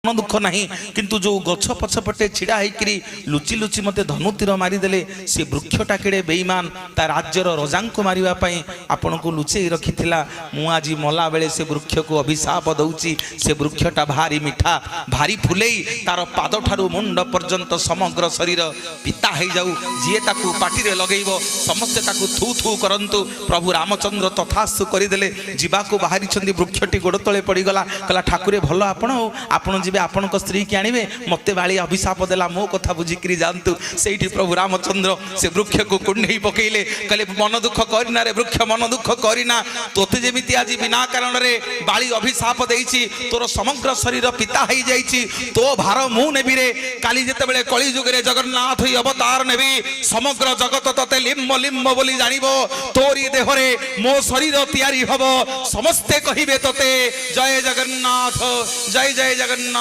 मन दुख नहीं किंतु जो गछ पछपटे छिड़ा होकर लुचि लुचि मते धनुतीर मारिदेले से वृक्षटा केड़े बेईमान ता राज्यर रजा को मारिबापी आपण को लुचई रखी मु आज मला बेले से वृक्ष को अभिशाप दौची से वृक्षटा भारी मिठा भारी फुले तार पाद ठारू मुंड पर्यंत समग्र शरीर पिता हो जाऊ जी ताकू पाटी लगेब समस्ते ताकू थू थू करंतु प्रभु रामचंद्र तथास्तु करदेले जीवाको बाहरी वृक्षटी गोड़ तले पड़गला कहला ठाकुरे भल आपण जी आपण स्त्री की आने मत बाली अभिशाप देला मो कथा बुझिकी जातु से प्रभु रामचंद्र से वृक्ष को कुंडे पकईले कहले मन दुख करना रे वृक्ष मन दुख करना तोते जमी आज बिना कारण रे बाली अभिशाप देइछि तोर समग्र शरीर पिता हो जाइछि तो भार मु नेबी रे काली जेतेबेले कली जुग रे जगन्नाथ अवतार नेबी समग्र जगत तते लिम्ब लिम्ब बोली जानिबो तोरी देहरे मो शरीर तैयारी हबो समस्ते कहिबे तते जय जगन्नाथ जय जय जगन्नाथ